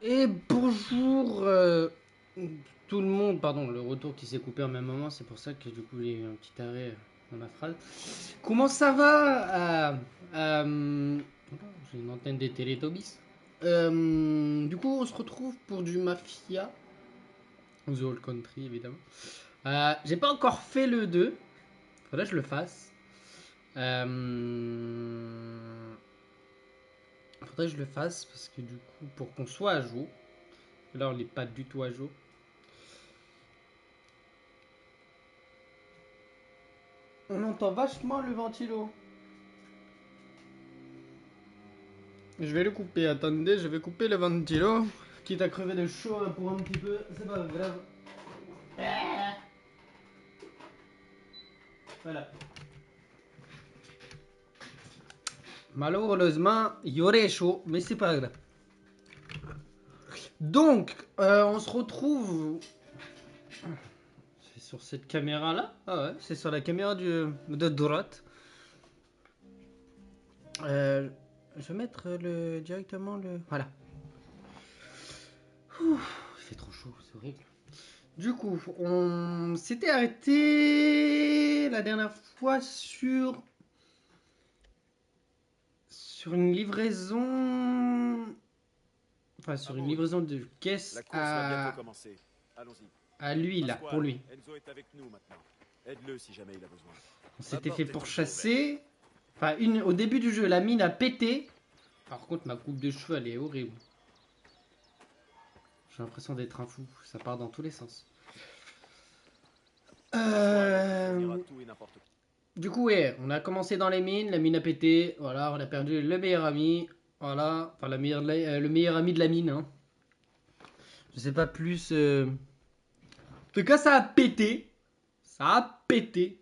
Et bonjour tout le monde, pardon, le retour qui s'est coupé en même moment, c'est pour ça que du coup il y a eu un petit arrêt dans ma phrase. Comment ça va j'ai une antenne des Teletubbies. Du coup on se retrouve pour du Mafia, The Old Country évidemment. J'ai pas encore fait le 2, faudrait que je le fasse. Faudrait que je le fasse parce que du coup pour qu'on soit à jour, là on n'est pas du tout à jour. On entend vachement le ventilo. Je vais le couper, attendez, je vais couper le ventilo. Quitte à crever de chaud pour un petit peu, c'est pas grave. Voilà. Malheureusement, il y aurait chaud, mais c'est pas grave. Donc, on se retrouve. C'est sur cette caméra là. Ah ouais, c'est sur la caméra de droite. Je vais mettre directement le. Voilà. Ouh, il fait trop chaud, c'est horrible. Du coup, on s'était arrêté la dernière fois sur une livraison. Enfin, sur une livraison de caisse à lui, là, pour lui. Enzo est avec nous maintenant. Aide-le si jamais il a besoin. On s'était fait pourchasser. Enfin, au début du jeu, la mine a pété. Par contre, ma coupe de cheveux, elle est horrible. J'ai l'impression d'être un fou. Ça part dans tous les sens. Du coup, ouais, on a commencé dans les mines. La mine a pété. Voilà, on a perdu le meilleur ami. Voilà, enfin, le meilleur ami de la mine. Hein. Je sais pas plus. En tout cas, ça a pété. Ça a pété.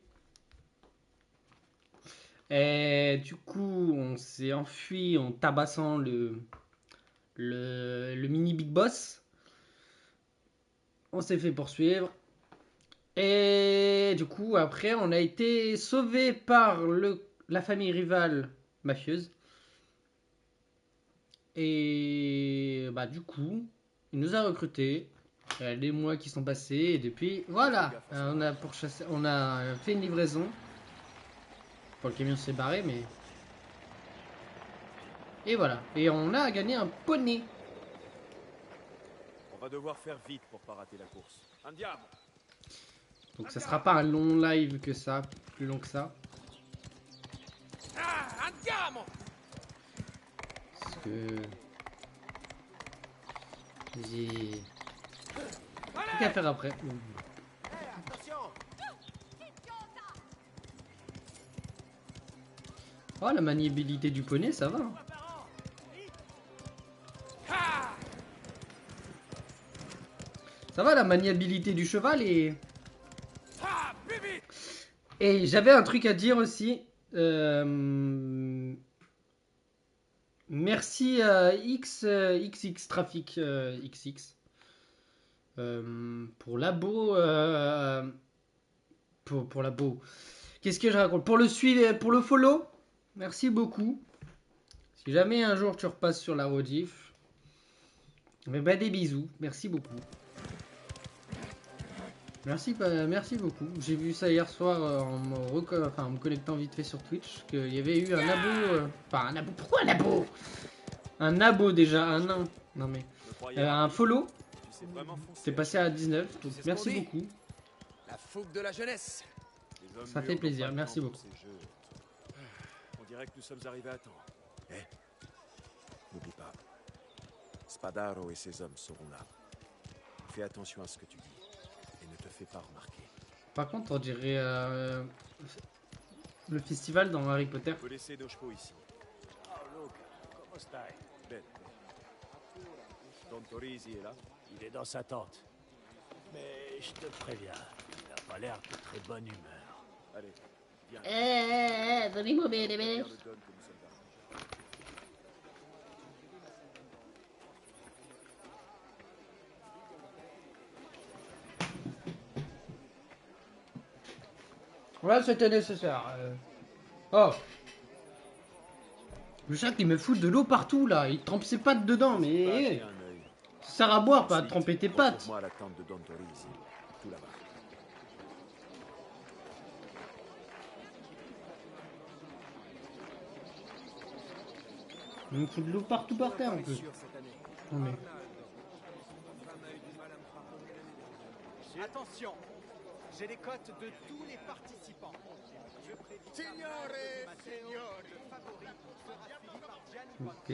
Et du coup, on s'est enfui en tabassant le mini Big Boss. On s'est fait poursuivre. Et du coup, après, on a été sauvé par la famille rivale mafieuse. Et bah du coup, il nous a recrutés. Il y a des mois qui sont passés et depuis, voilà, on a pourchassé, on a fait une livraison. Bon, le camion s'est barré, mais et voilà. Et on a gagné un poney. On va devoir faire vite pour pas rater la course. Andiamo. Donc ça sera pas un long live que ça, plus long que ça. Andiamo. Parce que j'ai truc à faire après. Oh, la maniabilité du poney, ça va. Ça va, la maniabilité du cheval et j'avais un truc à dire aussi. Merci à XX Trafic XX pour l'abo. Pour l'abo. Qu'est-ce que je raconte? Pour le suivre, pour le follow. Merci beaucoup. Si jamais un jour tu repasses sur la rediff, mais bah des bisous. Merci beaucoup. Merci beaucoup. J'ai vu ça hier soir en me connectant vite fait sur Twitch, qu'il y avait eu un abo. Enfin, un abo. Pourquoi un abo? Un abo déjà, un nain. Non mais. Un follow. C'est passé à 19. Donc merci beaucoup. La fougue de la jeunesse. Ça fait plaisir, merci beaucoup. On dirait que nous sommes arrivés à temps. N'oublie pas. Spadaro et ses hommes seront là. Fais attention à ce que tu dis. Et ne te fais pas remarquer. Par contre, on dirait le festival dans Harry Potter. On peut laisser nos chevaux ici. Oh Luca, comment stai? Bene. Don Torisi est là? Il est dans sa tente. Mais je te préviens, il n'a pas l'air de très bonne humeur. Allez, viens. Donnez-moi bene. Regarde Don que nous sommes partis. Ouais, c'était nécessaire. Oh. Le chat qui me fout de l'eau partout là, il trempe ses pattes dedans, mais. J'ai un œil. sert à boire, pas à tremper tes pattes. Retrouve-moi à la tente de Don Torisi, tout là-bas. Il me fout de l'eau partout par terre en plus. Non mais... Attention, j'ai les cotes de tous les participants. Je prédis Signore, signore. Ok.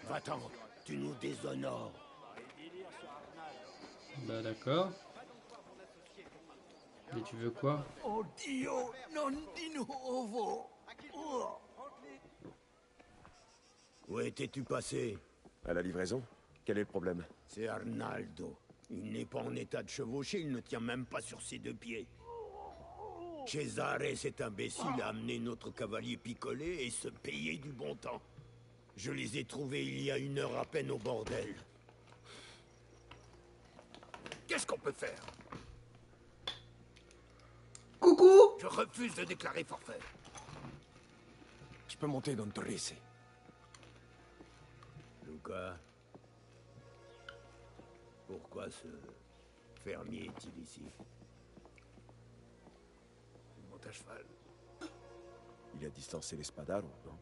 Va-t'en, tu nous déshonores. Bah d'accord. Et tu veux quoi? Oh Dio, non di nuovo. Où étais-tu passé? À la livraison? Quel est le problème? C'est Arnaldo. Il n'est pas en état de chevaucher, il ne tient même pas sur ses 2 pieds. Cesare, cet imbécile, a amené notre cavalier picolé et se payait du bon temps. Je les ai trouvés il y a 1 heure à peine au bordel. Qu'est-ce qu'on peut faire? Coucou! Je refuse de déclarer forfait. Je peux monter Don Torisi. Luca, pourquoi ce fermier est-il ici? Il monte à cheval. Il a distancé les Spadaro, non?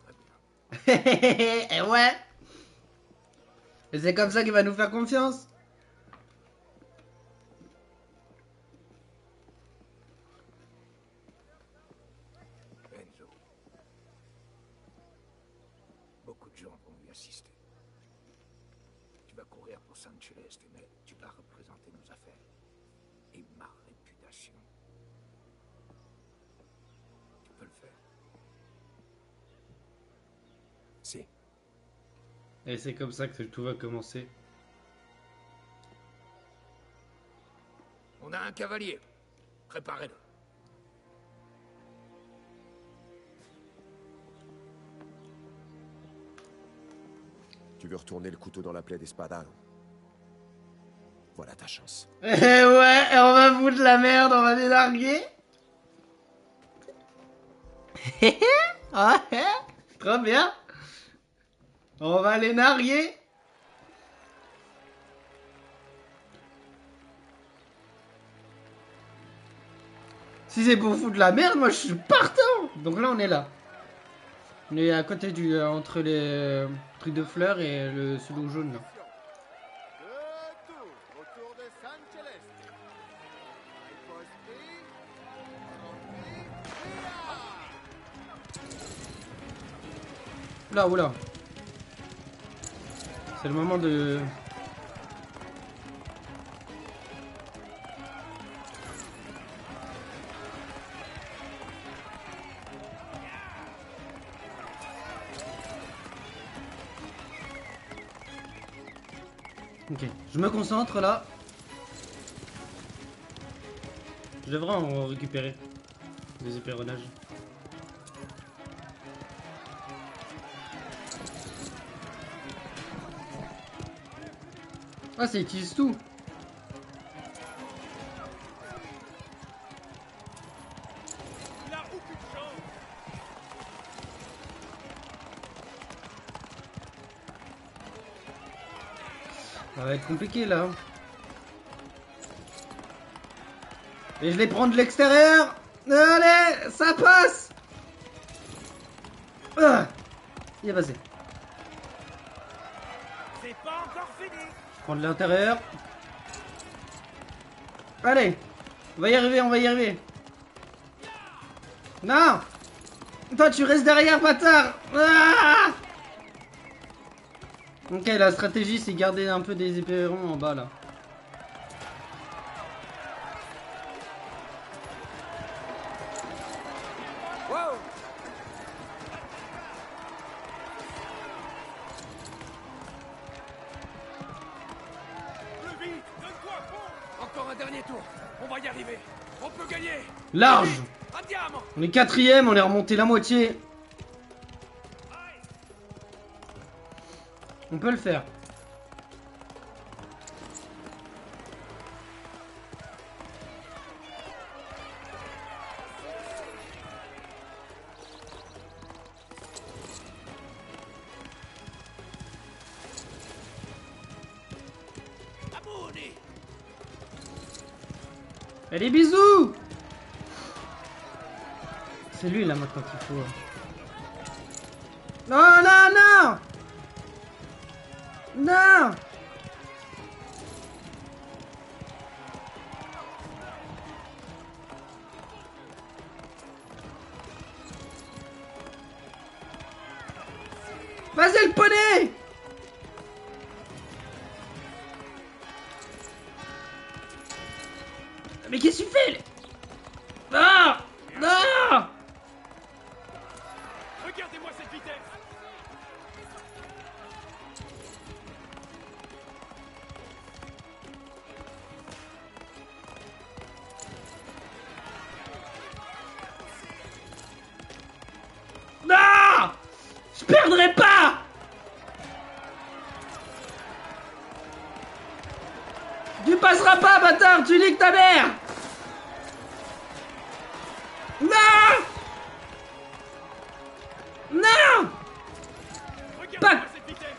Très bien. Et ouais! Et c'est comme ça qu'il va nous faire confiance? Enzo. Beaucoup de gens vont lui assister. Tu vas courir pour San Celeste, mais tu vas représenter nos affaires. Et ma réputation. Tu peux le faire. Si. Et c'est comme ça que tout va commencer. On a un cavalier. Préparez-le. Tu veux retourner le couteau dans la plaie des Spadaro? Voilà ta chance. Eh ouais, et on va foutre la merde, on va les larguer. Ouais, trop bien. On va les narguer. Si c'est pour foutre la merde, moi je suis partant. Donc là on est là. On est à côté du entre les trucs de fleurs et le pseudo jaune là. De tout autour de San Celeste. Oula, oula. C'est le moment de... Ok, je me concentre là. Je devrais en récupérer des éperonnages. Ah, ça utilise tout. Ça va être compliqué là. Et je les prends de l'extérieur. Allez, ça passe. Ah, il est passé. C'est pas encore fini. Je prends de l'intérieur. Allez, on va y arriver, on va y arriver. Non. Toi, tu restes derrière, bâtard. Ah. Ok, la stratégie, c'est garder un peu des épérons en bas, là. Plus vite, donne-toi à fond. Encore un dernier tour. On va y arriver. On peut gagner. Large. Andiamo. On est quatrième, on est remonté la moitié. On peut le faire. Allez, bisous! C'est lui là maintenant qu'il faut. Non, non, non! Non! Vas-y le poney! Mais qu'est-ce que tu fais? Non! Non! Regardez-moi cette vitesse. Non! Je perdrai pas! Tu passeras pas, bâtard! Tu niques ta mère! Non! Non! Regardez-moi cette vitesse.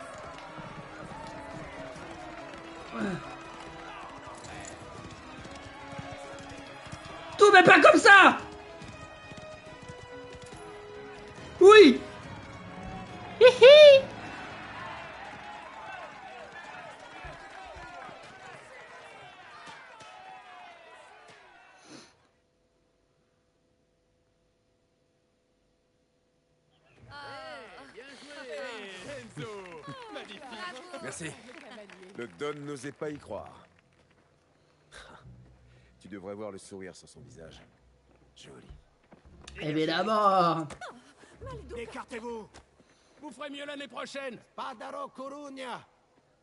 Tout, mais pas comme ça! Oui! Hihi! Merci. Le Don n'osait pas y croire. Tu devrais voir le sourire sur son visage. Joli. Évidemment! Écartez-vous. Vous ferez mieux l'année prochaine. Spadaro Corugna.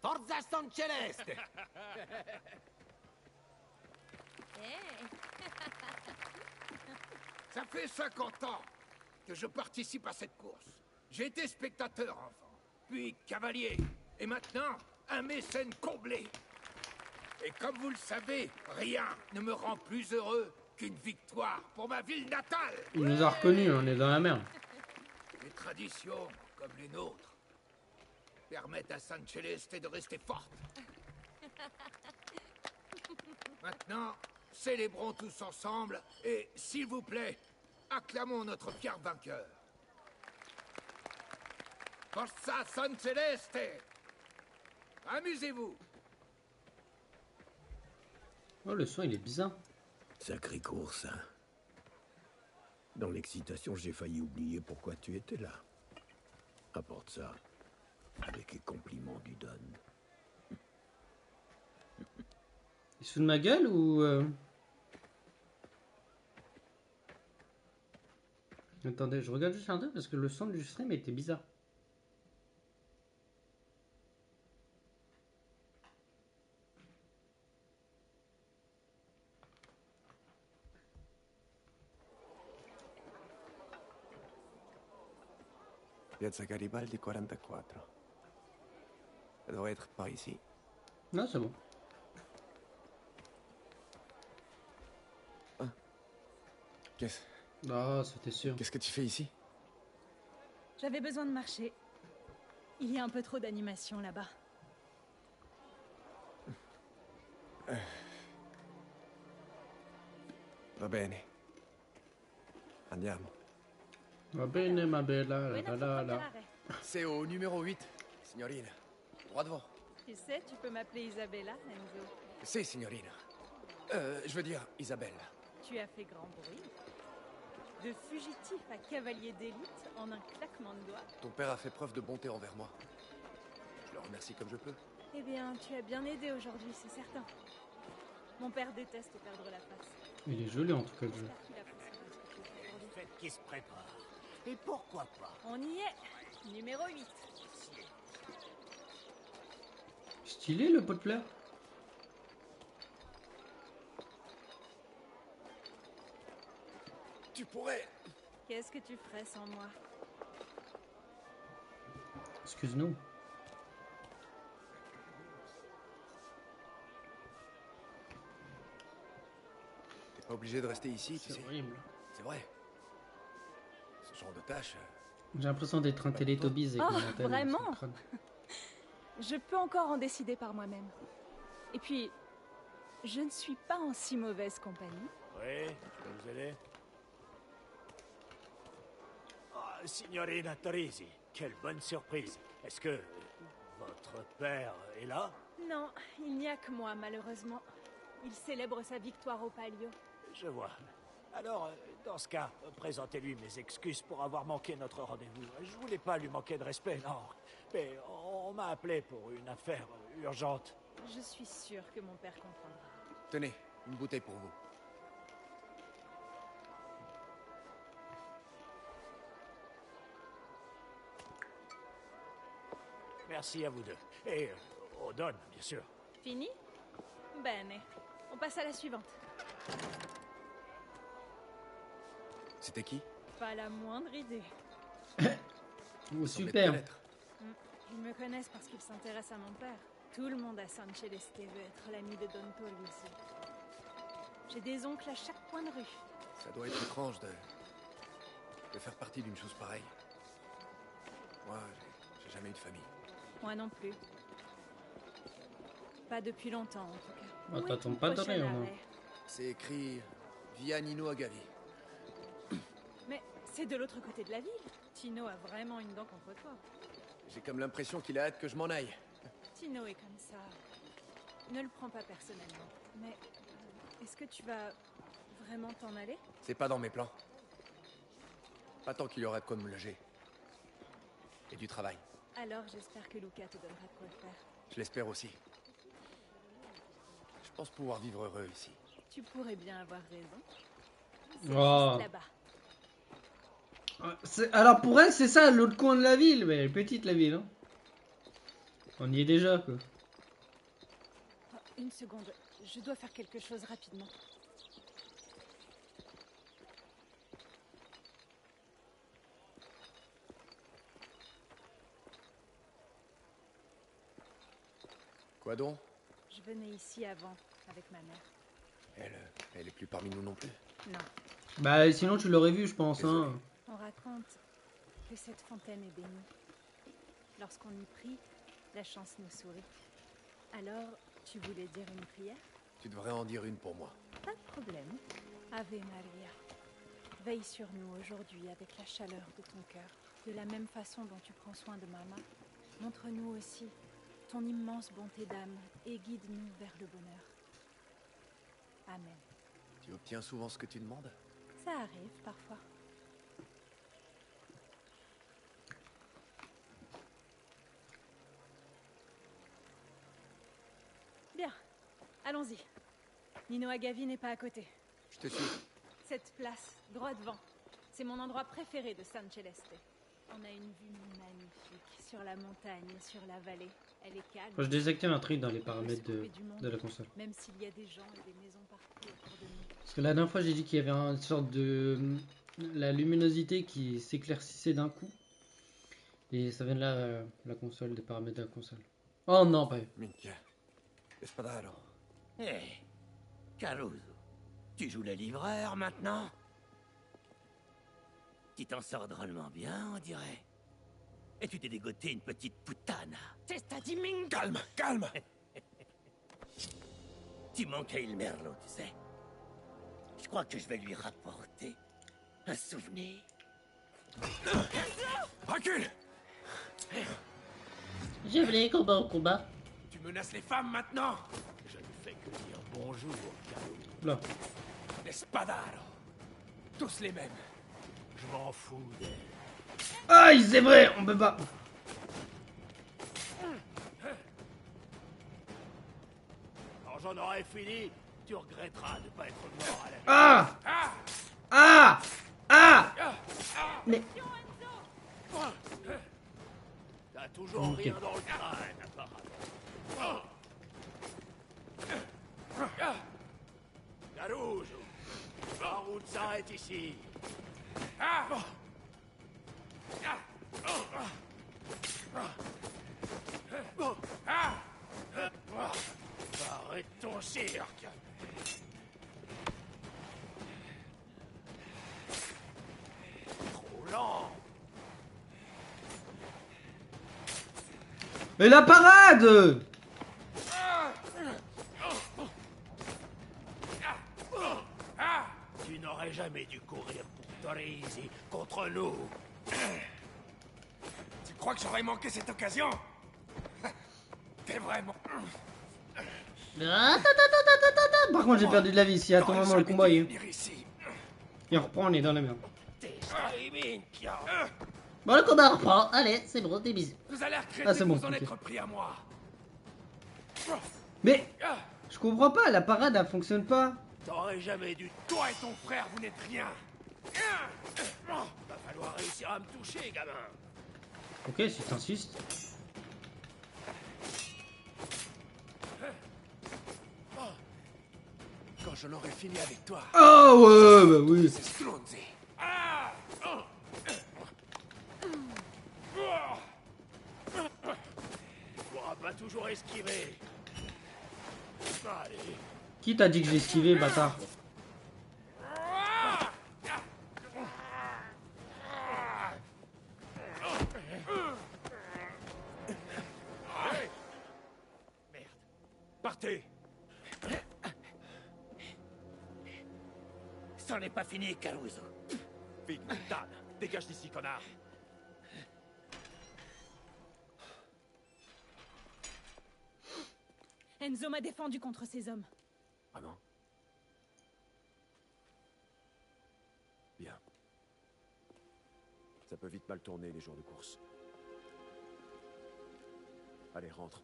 Forza San Celeste. Ça fait 50 ans que je participe à cette course. J'ai été spectateur enfant, puis cavalier, et maintenant un mécène comblé. Et comme vous le savez, rien ne me rend plus heureux qu'une victoire pour ma ville natale. Il nous a reconnus, on est dans la merde. Les traditions, comme les nôtres, permettent à San Celeste de rester forte. Maintenant, célébrons tous ensemble et, s'il vous plaît, acclamons notre fier vainqueur. Forza San Celeste! Amusez-vous! Oh, le son il est bizarre. Sacrée course, hein. Dans l'excitation, j'ai failli oublier pourquoi tu étais là. Apporte ça, avec les compliments du Don. Il se fout de ma gueule ou... Attendez, je regarde juste un peu parce que le son du stream était bizarre. Piazza Garibaldi 44. Ça doit être par ici. Non, c'est bon. Qu'est-ce Ah, c'était sûr. Qu'est-ce que tu fais ici? J'avais besoin de marcher. Il y a un peu trop d'animation là-bas. Va bene. Andiamo. Va bene, ma bella, la la la. C'est au numéro 8, signorine. Droit devant. Tu sais, tu peux m'appeler Isabella, Enzo. Si, signorine. Je veux dire, Isabelle. Tu as fait grand bruit. De fugitif à cavalier d'élite en un claquement de doigts. Ton père a fait preuve de bonté envers moi. Je le remercie comme je peux. Eh bien, tu as bien aidé aujourd'hui, c'est certain. Mon père déteste perdre la face. Il est joli en tout cas le jeu. J'espère qu'il appréciera ce que tu fais aujourd'hui. Faites qui se prépare. Et pourquoi pas? On y est. Numéro 8. Stylé le pot de fleurs. Tu pourrais... Qu'est-ce que tu ferais sans moi? Excuse-nous. T'es pas obligé de rester ici, tu C'est sais. horrible. C'est vrai. Ce genre de tâche... J'ai l'impression d'être un Télétobies avec Oh, mon antenne vraiment sur le crâne. Je peux encore en décider par moi-même. Et puis, Je ne suis pas en si mauvaise compagnie. Oui, je peux vous aider. Ah, signorina Torisi, quelle bonne surprise. Est-ce que votre père est là? Non, il n'y a que moi, malheureusement. Il célèbre sa victoire au Palio. Je vois. Alors, dans ce cas, présentez-lui mes excuses pour avoir manqué notre rendez-vous. Je voulais pas lui manquer de respect, non. Mais on m'a appelé pour une affaire urgente. Je suis sûre que mon père comprendra. Tenez, une bouteille pour vous. Merci à vous deux. Et au Don, bien sûr. Fini? Bene. On passe à la suivante. C'était qui? Pas la moindre idée. Oh, Semblait te super. connaître. Ils me connaissent parce qu'ils s'intéressent à mon père. Tout le monde à San Celeste veut être l'ami de Don Polizzi. J'ai des oncles à chaque coin de rue. Ça doit être étrange de faire partie d'une chose pareille. Moi, j'ai jamais eu de famille. Moi non plus. Pas depuis longtemps, en tout cas. Ah, Où est t'attends ton pas de prochain rien, moi. arrêt? C'est écrit via Nino Agavi. Mais c'est de l'autre côté de la ville. Tino a vraiment une dent contre toi. J'ai comme l'impression qu'il a hâte que je m'en aille. Tino est comme ça. Ne le prends pas personnellement. Mais est-ce que tu vas vraiment t'en aller? C'est pas dans mes plans. Pas tant qu'il y aura de quoi me loger. Et du travail. Alors j'espère que Luca te donnera de quoi faire. Je l'espère aussi. Je pense pouvoir vivre heureux ici. Tu pourrais bien avoir raison. C'est Oh. juste là-bas. Alors pour elle, c'est ça, l'autre coin de la ville. Mais elle est petite la ville. Hein. On y est déjà, quoi. Oh, une seconde. Je dois faire quelque chose rapidement. Quoi donc? Je venais ici avant, avec ma mère. Elle est plus parmi nous non plus. Non. Bah sinon tu l'aurais vu, je pense. Hein. On raconte que cette fontaine est bénie. Lorsqu'on y prie, la chance nous sourit. Alors, tu voulais dire une prière? Tu devrais en dire une pour moi. Pas de problème. Ave Maria. Veille sur nous aujourd'hui avec la chaleur de ton cœur. De la même façon dont tu prends soin de maman, montre-nous aussi ton immense bonté d'âme et guide-nous vers le bonheur. Amen. Tu obtiens souvent ce que tu demandes? Ça arrive parfois. Bien, allons-y. Nino Agavi n'est pas à côté. Je te suis. Cette place, droit devant, c'est mon endroit préféré de San Celeste. On a une vue magnifique sur la montagne, sur la vallée. Elle est calme. Faut que je désactive un truc dans les On peut paramètres se trouver du monde, de la console. même s'il y a des gens et des maisons partout autour de nous. Parce que la dernière fois j'ai dit qu'il y avait une sorte de... La luminosité qui s'éclaircissait d'un coup. Et ça vient de là, la console, des paramètres de la console. Oh non, pas Minchia. Espadaro. Hé, Caruso, tu joues le livreur maintenant? Tu t'en sors drôlement bien, on dirait. Et tu t'es dégoté une petite putana. C'est ça, Diming. Calme, calme. Tu manques à Il Merlo, tu sais. Je crois que je vais lui rapporter un souvenir. Recule. J'ai voulu combat au combat. Tu menaces les femmes maintenant? Je ne fais que dire bonjour, Caruso. Là. Espadaro. Tous les mêmes. Je m'en fous d'elle. Aïe, c'est vrai, on peut pas. Quand j'en aurai fini, tu regretteras de ne pas être mort à la Ah Ah Ah Mais... T'as toujours Ok. rien dans le crâne, apparemment. Caruso, la route s'arrête ici. Arrête ton cirque. Trop lent. Mais la parade! Tu crois que j'aurais manqué cette occasion? T'es vraiment... Par contre, j'ai perdu de la vie. Si à tout moment le combat il Ici. reprend, on est dans la merde. Minchia. Bon, le combat reprend. Allez, c'est bon, t'es bisous. Vous allez regretter Ah, c'est de bon, vous en ok. être pris à moi. Mais je comprends pas, la parade elle fonctionne pas. T'aurais jamais dû. Toi et ton frère, vous n'êtes rien. Va falloir réussir à me toucher, gamin. Ok, si t'insistes. Quand j'en aurai fini avec toi, Oh ouais, bah oui. c'est Slonzi. Tu pourras pas toujours esquiver. Allez. Qui t'a dit que j'ai esquivé, bâtard? Partez. Ça n'est pas fini, Caruso. Vite, Dan, dégage d'ici, connard. Enzo m'a défendu contre ces hommes. Vraiment? Bien. Ça peut vite mal tourner les jours de course. Allez, rentre.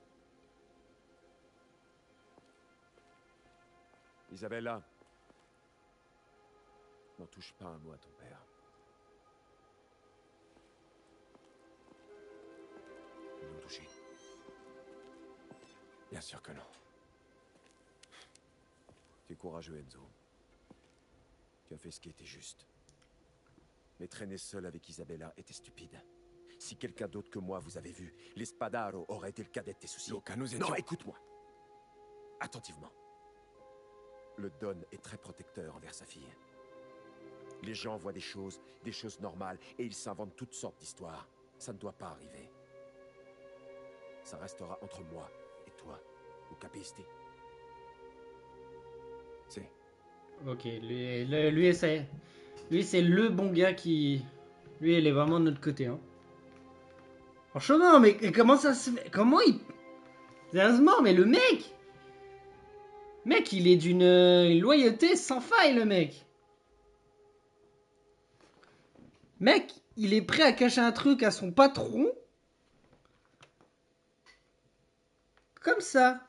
Isabella. N'en touche pas un mot à ton père. Ils l'ont touché. Bien sûr que non. Tu es courageux, Enzo. Tu as fait ce qui était juste. Mais traîner seul avec Isabella était stupide. Si quelqu'un d'autre que moi vous avait vu, les Spadaro auraient été le cadet de tes soucis. Luca, nous étions... Non, écoute-moi. Attentivement. Le Don est très protecteur envers sa fille. Les gens voient des choses normales, et ils s'inventent toutes sortes d'histoires. Ça ne doit pas arriver. Ça restera entre moi et toi. Vous capisti? Si. Ok, lui c'est le bon gars qui... Lui, il est vraiment de notre côté, hein. Franchement, mais comment ça se fait? Comment il... Sérieusement, mais le mec... Mec, il est d'une loyauté sans faille, le mec. Mec, il est prêt à cacher un truc à son patron. Comme ça.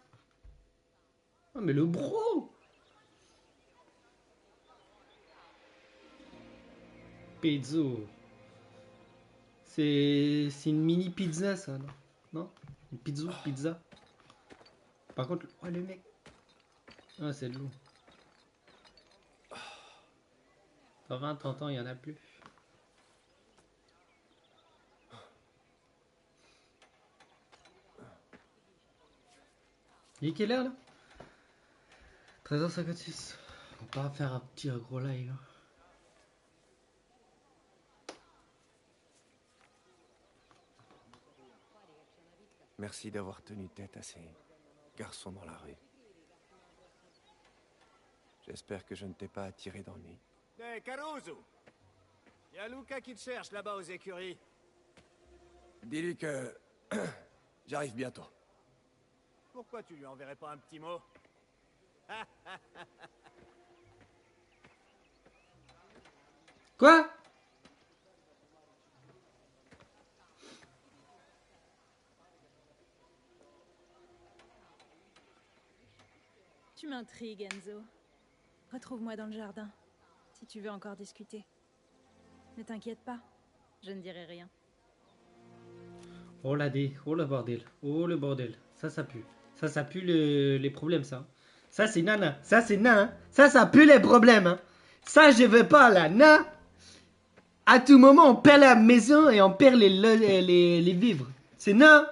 Oh, mais le bro. Pezzo. C'est une mini pizza, ça, non? Non? Une pizza. Par contre, oh, le mec. Ah, c'est de l'eau. Dans 20-30 ans, il n'y en a plus. Il est quelle heure là? 13h56. On va faire un petit gros live. Merci d'avoir tenu tête à ces garçons dans la rue. J'espère que je ne t'ai pas attiré d'ennui. Hé, Caruso! Y a Luca qui te cherche là-bas aux écuries. Dis-lui que j'arrive bientôt. Pourquoi tu lui enverrais pas un petit mot? Quoi? Tu m'intrigues, Enzo. Retrouve-moi dans le jardin, si tu veux encore discuter. Ne t'inquiète pas, je ne dirai rien. Oh la dé, oh le bordel, oh le bordel. Ça pue. Ça pue les problèmes, ça. Ça c'est nana, ça c'est nain. Ça pue les problèmes. Hein. Ça je veux pas là, na. À tout moment on perd la maison et on perd les vivres. C'est nain.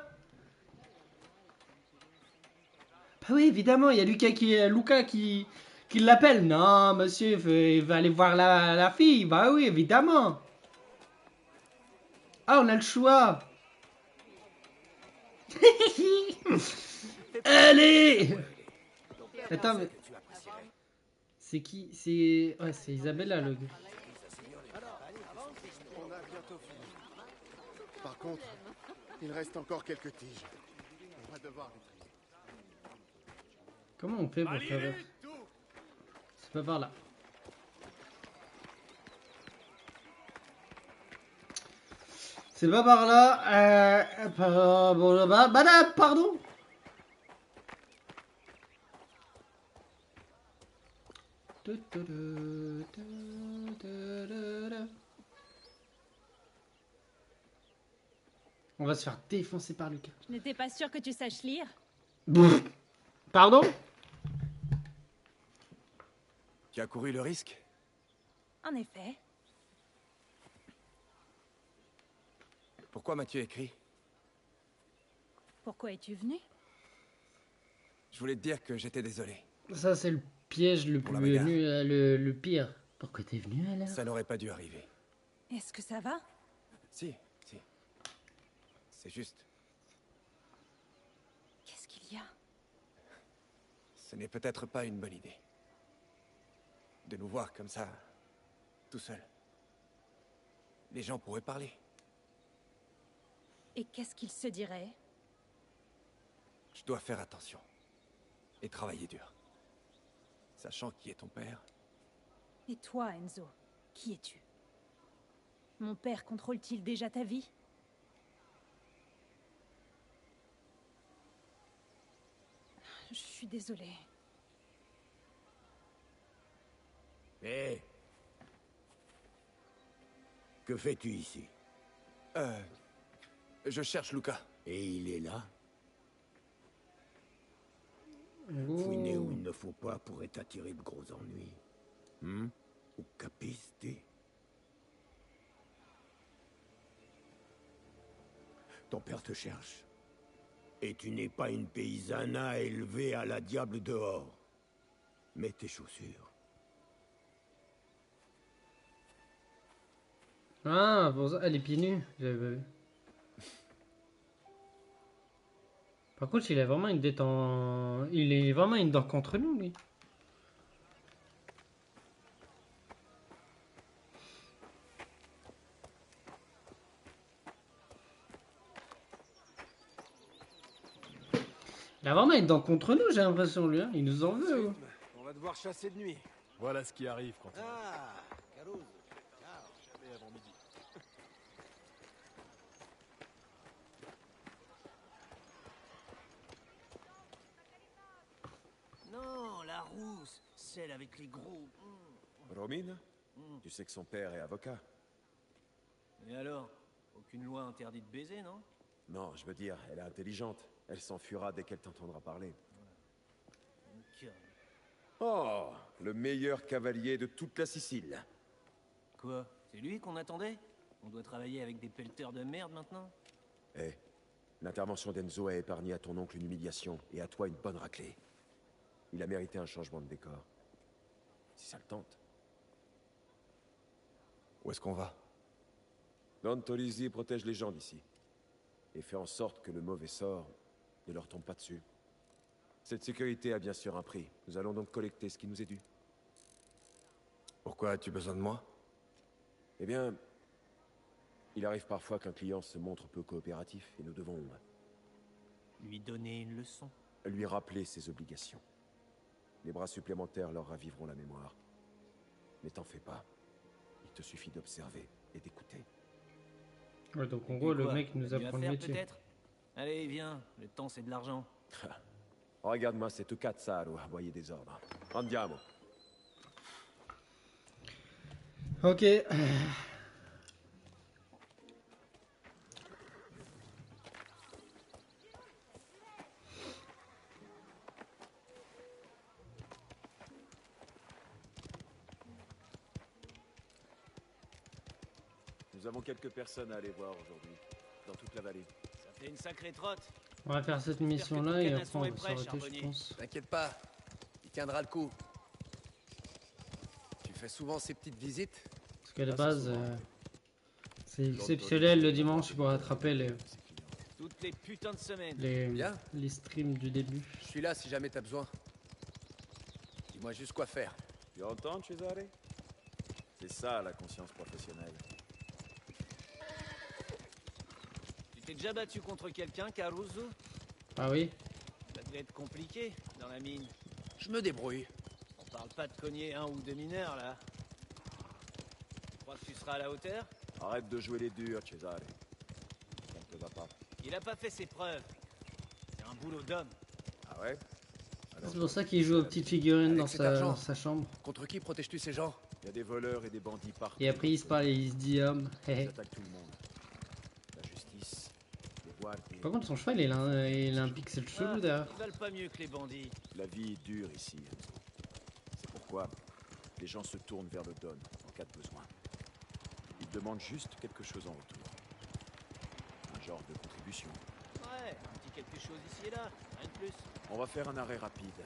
Bah oui, évidemment, il y a Luca qui l'appelle. Non, monsieur, il va aller voir la fille. Bah oui, évidemment. Ah, on a le choix. Allez. Attends, mais... C'est qui? C'est... Ouais, c'est Isabella, le gars. On a bientôt fini. Par contre, il reste encore quelques tiges. On va devoir les trier. Comment on fait pour faire... C'est pas par là. C'est pas par là. Madame, pardon. On va se faire défoncer par Lucas. Je n'étais pas sûre que tu saches lire. Pardon? Tu as couru le risque? En effet. Pourquoi m'as-tu écrit? Pourquoi es-tu venu? Je voulais te dire que j'étais désolé. Ça, c'est le piège le Pour la plus bagarre. le pire. Pourquoi t'es venu alors? Ça n'aurait pas dû arriver. Est-ce que ça va? Si, si. C'est juste, Qu'est-ce qu'il y a? ce n'est peut-être pas une bonne idée. De nous voir comme ça, tout seul. Les gens pourraient parler. Et qu'est-ce qu'il se dirait? Je dois faire attention. Et travailler dur. Sachant qui est ton père. Et toi, Enzo, qui es-tu? Mon père contrôle-t-il déjà ta vie? Je suis désolée. Hé! Que fais-tu ici? Je cherche Luca. Et il est là? Oh. Fouiner où il ne faut pas pourrait t'attirer de gros ennuis. Ou capistes? Ton père te cherche. Et tu n'es pas une paysanne élevée à la diable dehors. Mets tes chaussures. Ah, pour ça, elle est pieds nus. J'avais pas vu. Par contre, il a vraiment une dette en... Il est vraiment une dent contre nous, lui. Il a vraiment une dent contre nous, j'ai l'impression, lui. Hein. Il nous en veut. Hein. On va devoir chasser de nuit. Voilà ce qui arrive quand on... Ah, Caruso. Jamais avant midi. Non, la rousse, celle avec les gros... Romine, tu sais que son père est avocat. Et alors? Aucune loi interdit de baiser, non? Non, je veux dire, elle est intelligente. Elle s'enfuira dès qu'elle t'entendra parler. Oh, le meilleur cavalier de toute la Sicile. Quoi? C'est lui qu'on attendait? On doit travailler avec des pelleteurs de merde maintenant? Eh, l'intervention d'Enzo a épargné à ton oncle une humiliation et à toi une bonne raclée. Il a mérité un changement de décor. Si ça le tente. Où est-ce qu'on va? Don Tolisi protège les gens d'ici. Et fait en sorte que le mauvais sort ne leur tombe pas dessus. Cette sécurité a bien sûr un prix. Nous allons donc collecter ce qui nous est dû. Pourquoi as-tu besoin de moi? Eh bien, il arrive parfois qu'un client se montre peu coopératif et nous devons Lui donner une leçon. lui rappeler ses obligations. Les bras supplémentaires leur raviveront la mémoire. Mais t'en fais pas. Il te suffit d'observer et d'écouter. Ouais, donc en gros, le mec nous apprend le métier. Peut-être. Allez, viens. Le temps, c'est de l'argent. Regarde-moi cette cazzaro à aboyer des ordres. Andiamo. Ok. Nous avons quelques personnes à aller voir aujourd'hui, dans toute la vallée. Ça fait une sacrée trotte. On va faire cette mission-là et après on va s'arrêter, je pense. T'inquiète pas, il tiendra le coup. Tu fais souvent ces petites visites? Parce qu'à la base, c'est exceptionnel le dimanche pour attraper Toutes les putains de semaines. les streams du début. Je suis là si jamais t'as besoin. Dis-moi juste quoi faire. Tu entends, Cesare? C'est ça la conscience professionnelle. t'es déjà battu contre quelqu'un, Caruso? Ah oui. Ça devait être compliqué, dans la mine. Je me débrouille. On parle pas de cogner un ou deux mineurs, là. Tu crois que tu seras à la hauteur? Arrête de jouer les durs, Cesare. Ça ne te va pas. Il a pas fait ses preuves. C'est un boulot d'homme. Ah ouais? C'est pour ça qu'il joue aux petites figurines Avec dans cet argent. sa chambre. Contre qui protèges-tu ces gens? Il y a des voleurs et des bandits partout. Et après il se parle et il se dit homme. Ils attaquent tout le monde. La justice, les guardies. Par contre son cheval il a un pixel chelou derrière. Ils valent pas mieux que les bandits. La vie est dure ici, Enzo. C'est pourquoi les gens se tournent vers le Don en cas de besoin. Ils demandent juste quelque chose en retour. Un genre de contribution. Ouais, un petit quelque chose ici et là, rien de plus. On va faire un arrêt rapide.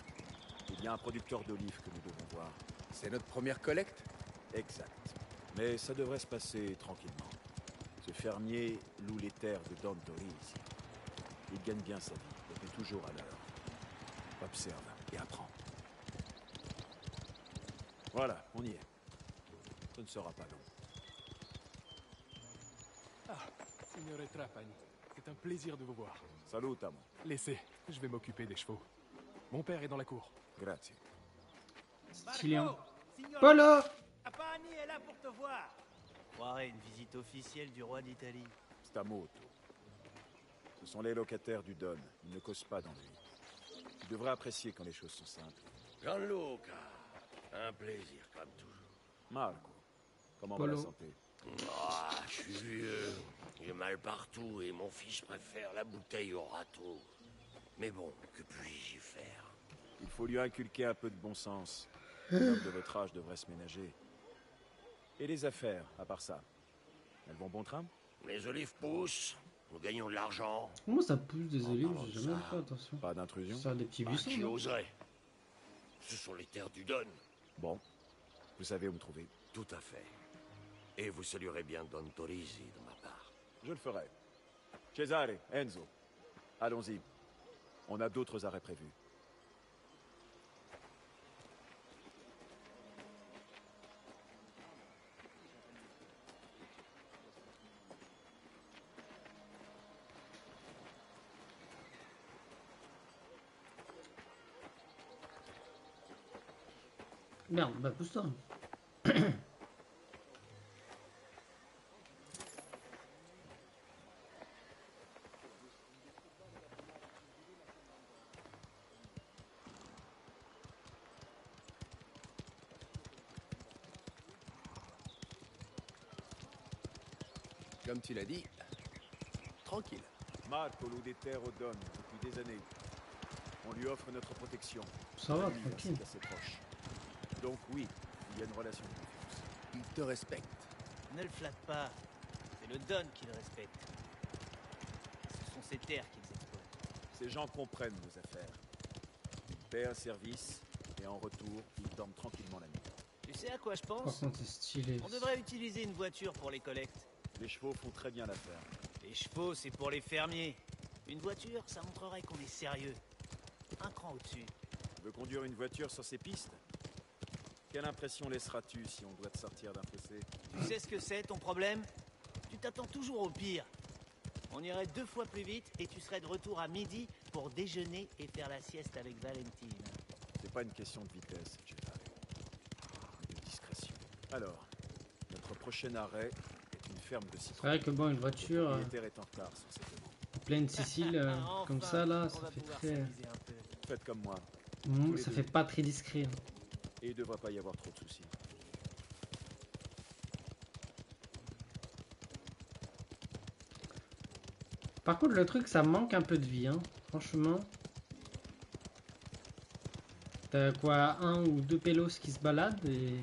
Il y a un producteur d'olives que nous devons voir. C'est notre première collecte? Exact. Mais ça devrait se passer tranquillement. Ce fermier loue les terres de Don Tori ici. Il gagne bien sa vie, et fait toujours à l'heure. Observe et apprends. Voilà, on y est. Ce ne sera pas long. Ah, Signore Trapani, c'est un plaisir de vous voir. Salutamo. Laissez, je vais m'occuper des chevaux. Mon père est dans la cour. Grazie. Stylé. Polo. Trapani est là pour te voir. Croirais une visite officielle du roi d'Italie. Stamoto. Ce sont les locataires du Don. Ils ne causent pas d'ennui. Tu devrais apprécier quand les choses sont simples. Gianluca, un plaisir comme toujours. Marco, comment Polo. va la santé? Ah, je suis vieux. J'ai mal partout et mon fils préfère la bouteille au râteau. Mais bon, que puis-je y faire? Il faut lui inculquer un peu de bon sens. Un homme de votre âge devrait se ménager. Et les affaires, à part ça, elles vont bon train? Les olives poussent, nous gagnons de l'argent. Comment ça pousse des olives? parlant J'ai de jamais ça. fait attention. Pas d'intrusion? Ça a des petits Bah, buissons. qui non oserait? Ce sont les terres du Don. Bon, vous savez où me trouver. Tout à fait. Et vous saluerez bien Don Torisi de ma part. Je le ferai. Cesare, Enzo, allons-y. On a d'autres arrêts prévus. Merde, bah pousse-toi. Comme tu l'as dit, tranquille. Marco loue des terres au Don depuis des années. On lui offre notre protection. Ça va, Lui, tranquille. c'est assez proche. Donc oui, il y a une relation de confiance. Il te respecte. Ne le flatte pas. C'est le Don qui le respecte. Ce sont ses terres qu'ils exploitent. Ces gens comprennent nos affaires. Ils paient un service et en retour, ils dorment tranquillement la nuit. Tu sais à quoi je Par pense? contre, c'est stylé. On devrait utiliser une voiture pour les collectes. Les chevaux font très bien l'affaire. Les chevaux, c'est pour les fermiers. Une voiture, ça montrerait qu'on est sérieux. Un cran au-dessus. Tu veux conduire une voiture sur ces pistes? Quelle impression laisseras-tu si on doit te sortir d'un fossé? Tu sais ce que c'est ton problème? Tu t'attends toujours au pire. On irait 2 fois plus vite et tu serais de retour à midi pour déjeuner et faire la sieste avec Valentine. C'est pas une question de vitesse, Cesare. Mais de discrétion. Alors, notre prochain arrêt est une ferme de C'est citron. vrai que bon, une voiture Le propriétaire est en retard sur cette demande. en pleine Sicile, comme ça là, on ça va fait pouvoir très. s'amuser un peu. Faites comme moi. Ça fait pas très discret. Hein. Et il devrait pas y avoir trop de soucis. Par contre, le truc, ça manque un peu de vie, hein. Franchement. T'as quoi, 1 ou 2 pélos qui se baladent et.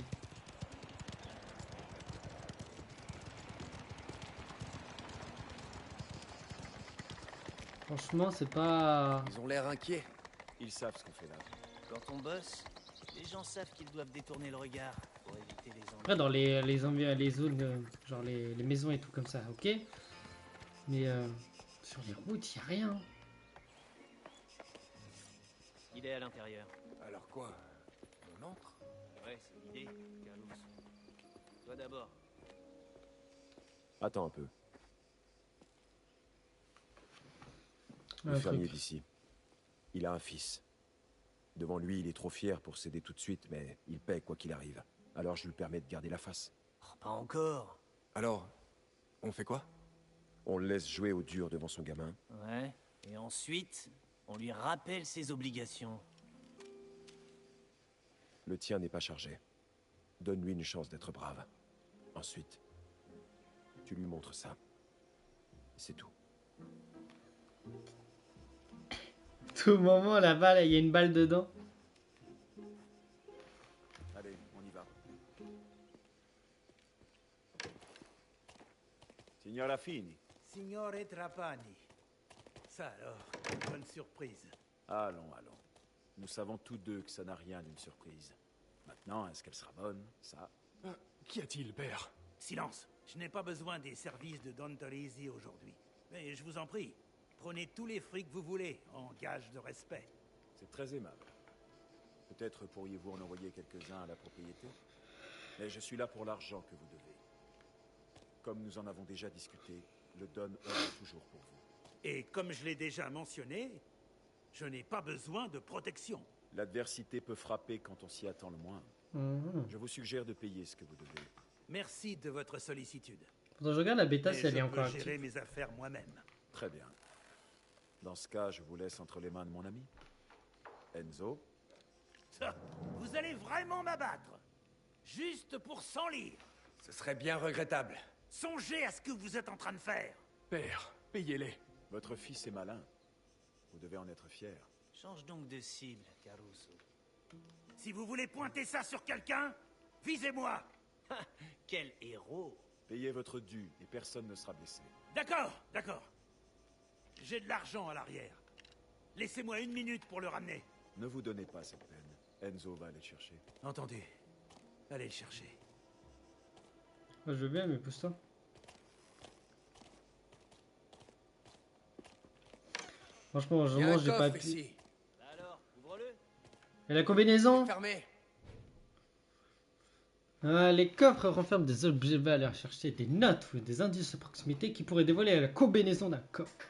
Franchement, c'est pas. Ils ont l'air inquiets. Ils savent ce qu'on fait là. Quand on bosse, les gens savent qu'ils doivent détourner le regard pour éviter les ennuis. Après, dans les zones, genre les maisons et tout comme ça, ok. Mais sur les routes, y a rien. Il est à l'intérieur. Alors quoi? On entre? Ouais, c'est l'idée, Carlos. Toi d'abord. Attends un peu. Le fermier d'ici. Il a un fils. Devant lui, il est trop fier pour céder tout de suite, mais il paie quoi qu'il arrive. Alors je lui permets de garder la face. Oh, pas encore. Alors, on fait quoi? On le laisse jouer au dur devant son gamin. Ouais. Et ensuite, on lui rappelle ses obligations. Le tien n'est pas chargé. Donne-lui une chance d'être brave. Ensuite, tu lui montres ça. C'est tout. Tout moment, la balle, il y a une balle dedans. Allez, on y va. Signora Fini. Signore Trapani. Ça alors, bonne surprise. Allons, allons. Nous savons tous deux que ça n'a rien d'une surprise. Maintenant, est-ce qu'elle sera bonne, ça? Qu'y a-t-il, père? Silence. Je n'ai pas besoin des services de Don Torrisi aujourd'hui. Mais je vous en prie, prenez tous les frics que vous voulez, en gage de respect. C'est très aimable. Peut-être pourriez-vous en envoyer quelques-uns à la propriété? Mais je suis là pour l'argent que vous devez. Comme nous en avons déjà discuté, le Don œuvre toujours pour vous. Et comme je l'ai déjà mentionné, je n'ai pas besoin de protection. L'adversité peut frapper quand on s'y attend le moins. Je vous suggère de payer ce que vous devez. Merci de votre sollicitude. Faudrait que je regarde la bêta Mais si elle est je encore peux gérer active. mes affaires moi-même. Très bien. Dans ce cas, je vous laisse entre les mains de mon ami. Enzo. Ça, vous allez vraiment m'abattre. Juste pour 100 livres. Ce serait bien regrettable. Songez à ce que vous êtes en train de faire. Père, payez-les. Votre fils est malin. Vous devez en être fier. Change donc de cible, Caruso. Si vous voulez pointer ça sur quelqu'un, visez-moi. Quel héros! Payez votre dû et personne ne sera blessé. D'accord, d'accord. J'ai de l'argent à l'arrière. Laissez-moi 1 minute pour le ramener. Ne vous donnez pas cette peine. Enzo va aller le chercher. Entendu. Allez le chercher. Moi, je veux bien, mais pousse-toi. Franchement, j'ai pas pu. Ici. Alors, ouvre-le. Et la combinaison? Fermé. Ah, les coffres renferment des objets à aller chercher, des notes ou des indices de proximité qui pourraient dévoiler la combinaison d'un coffre.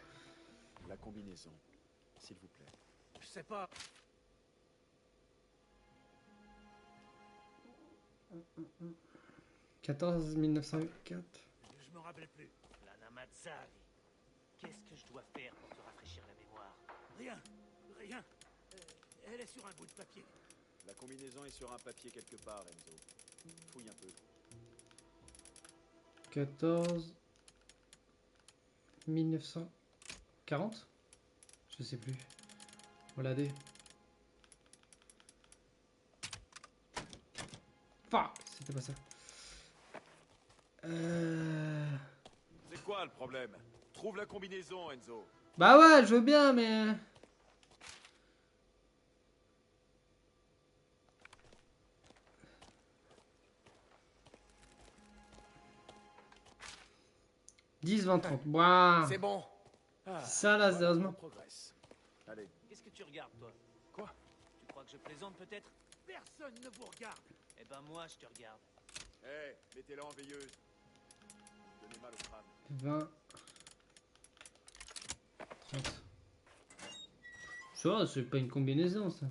La combinaison, s'il vous plaît. Je sais pas. « 14.904 » Je me rappelle plus. Lana Mazzari. Qu'est-ce que je dois faire pour te rafraîchir la mémoire? Rien, rien. Elle est sur un bout de papier. La combinaison est sur un papier quelque part, Enzo. Fouille un peu. 14 1940. Je sais plus. Regardez. Fuck, c'était pas ça. C'est quoi le problème? Trouve la combinaison, Enzo. Bah ouais, je veux bien, mais... « 10, 20, 30. Waouh. C'est bon. Ça là, sérieusement. Progresse. Allez. Qu'est-ce que tu regardes, toi? Quoi? Tu crois que je plaisante, peut-être? Personne ne vous regarde. Eh ben, moi, je te regarde. Hé, mettez-la en veilleuse. Donnez mal au crâne. 20. 30. Ça, c'est pas une combinaison, ça.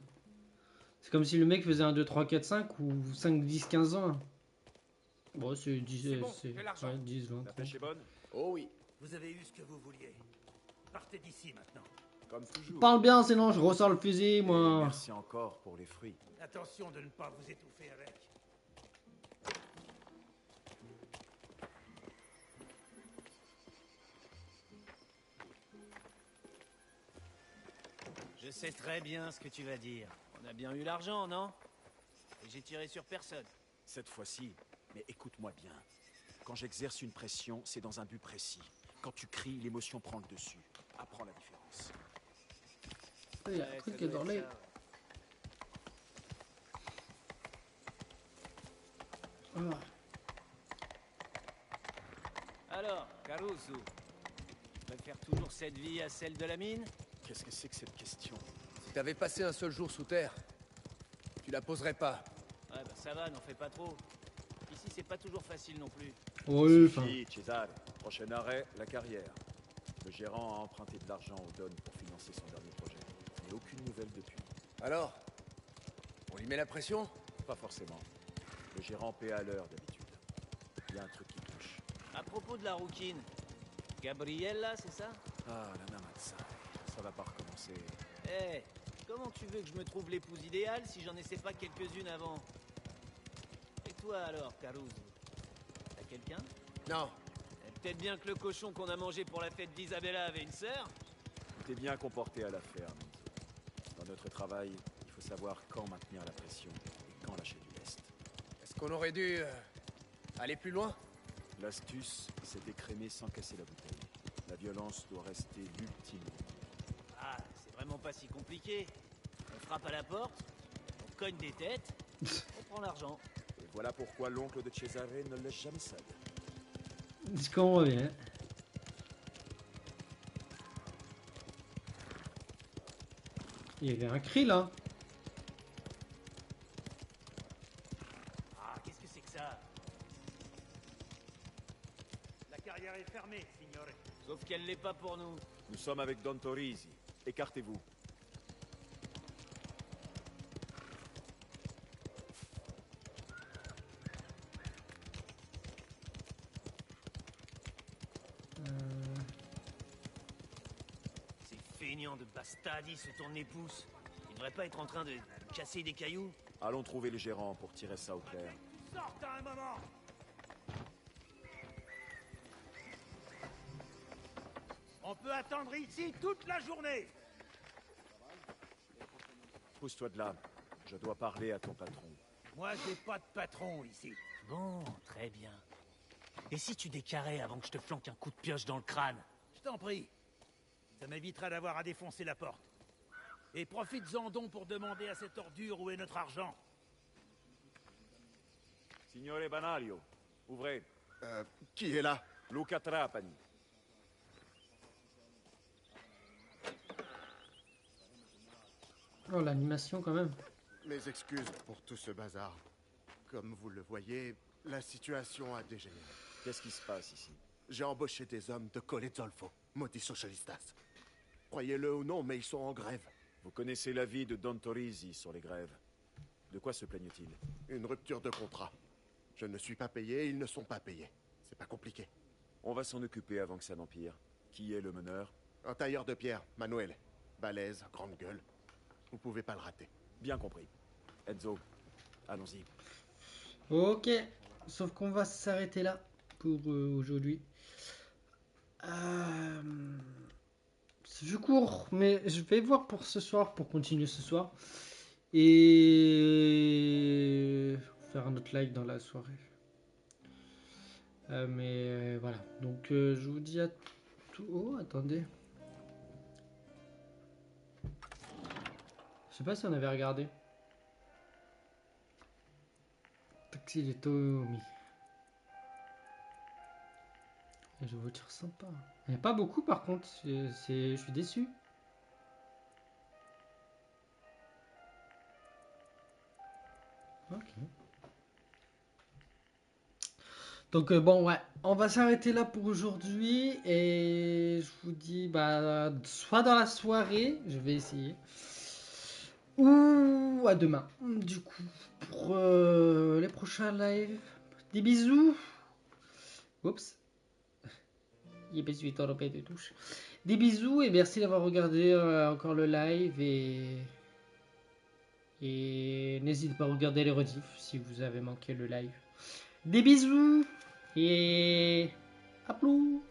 C'est comme si le mec faisait un 2, 3, 4, 5 ou 5, 10, 15 ans. Bon, c'est 10, bon, c'est j'ai l'argent. ouais, 10, 20, La 30. pêche est bonne? Oh oui. Vous avez eu ce que vous vouliez. Partez d'ici maintenant. Comme toujours. Parle bien, sinon je ressors le fusil, Et moi. merci encore pour les fruits. Attention de ne pas vous étouffer avec. Je sais très bien ce que tu vas dire. On a bien eu l'argent, non? Et j'ai tiré sur personne. Cette fois-ci, mais écoute-moi bien. Quand j'exerce une pression, c'est dans un but précis. Quand tu cries, l'émotion prend le dessus. Apprends la différence. Il y a un truc qui est dans les... Ah. Alors, Caruso, tu préfères toujours cette vie à celle de la mine? Qu'est-ce que c'est que cette question? Si t'avais passé un seul jour sous terre, tu la poserais pas. Ouais, bah ça va, n'en fais pas trop. Ici, c'est pas toujours facile non plus. Oui, enfin... Suffit, Cesare. Prochain arrêt, la carrière. Le gérant a emprunté de l'argent au Don pour financer son dernier projet. Mais aucune nouvelle depuis. Alors? On lui met la pression? Pas forcément. Le gérant paie à l'heure d'habitude. Il y a un truc qui cloche. À propos de la rouquine, Gabriella, c'est ça? Ah, la Namatsai. Ça va pas recommencer. Eh, comment tu veux que je me trouve l'épouse idéale si j'en essaie pas quelques-unes avant? Et toi alors, Caruso? T'as quelqu'un? Non. Peut-être bien que le cochon qu'on a mangé pour la fête d'Isabella avait une sœur? Tu t'es bien comporté à la ferme. Dans notre travail, il faut savoir quand maintenir la pression et quand lâcher du lest. Est-ce qu'on aurait dû aller plus loin? L'astuce, c'est d'écrémer sans casser la bouteille. La violence doit rester l'ultime. Ah, c'est vraiment pas si compliqué. On frappe à la porte, on cogne des têtes, on prend l'argent. Et voilà pourquoi l'oncle de Cesare ne laisse jamais seul. Je comprends bien. Il y avait un cri là. Ah, qu'est-ce que c'est que ça? La carrière est fermée, signore. Sauf qu'elle l'est pas pour nous. Nous sommes avec Don Torisi. Écartez-vous. Ces feignants de Bastadi se tournent les pouces. Ils devraient pas être en train de casser des cailloux. Allons trouver le gérant pour tirer ça au clair. Sorte à un moment. On peut attendre ici toute la journée. Pousse-toi de là. Je dois parler à ton patron. Moi, j'ai pas de patron ici. Bon, très bien. Et si tu décarrais avant que je te flanque un coup de pioche dans le crâne? Je t'en prie. Ça m'évitera d'avoir à défoncer la porte. Et profites-en donc pour demander à cette ordure où est notre argent. Signore Banario, ouvrez. Qui est là? Luca Trapani. Oh, l'animation quand même. Mes excuses pour tout ce bazar. Comme vous le voyez, la situation a dégénéré. Qu'est-ce qui se passe ici? J'ai embauché des hommes de Colle Zolfo, maudits socialistas. Croyez-le ou non, mais ils sont en grève. Vous connaissez l'avis de Don Torisi sur les grèves. De quoi se plaignent-ils? Une rupture de contrat. Je ne suis pas payé, ils ne sont pas payés. C'est pas compliqué. On va s'en occuper avant que ça n'empire. Qui est le meneur? Un tailleur de pierre, Manuel. Balèze, grande gueule. Vous pouvez pas le rater. Bien compris. Enzo, allons-y. Ok, sauf qu'on va s'arrêter là pour aujourd'hui. Je cours, mais je vais voir pour ce soir, pour continuer ce soir. Et faire un autre live dans la soirée. Mais voilà, donc je vous dis à tout... Oh, attendez. Je sais pas si on avait regardé. Taxi de Tomi. Et je voiture sympa. Il n'y a pas beaucoup par contre. Je suis déçu. Ok. Donc bon ouais, on va s'arrêter là pour aujourd'hui et je vous dis bah soit dans la soirée, je vais essayer, ou à demain. Du coup pour les prochains lives, des bisous. Oups. Il est pas trompé de touche. Des bisous et merci d'avoir regardé encore le live et n'hésitez pas à regarder les rediffs si vous avez manqué le live. Des bisous et à plus.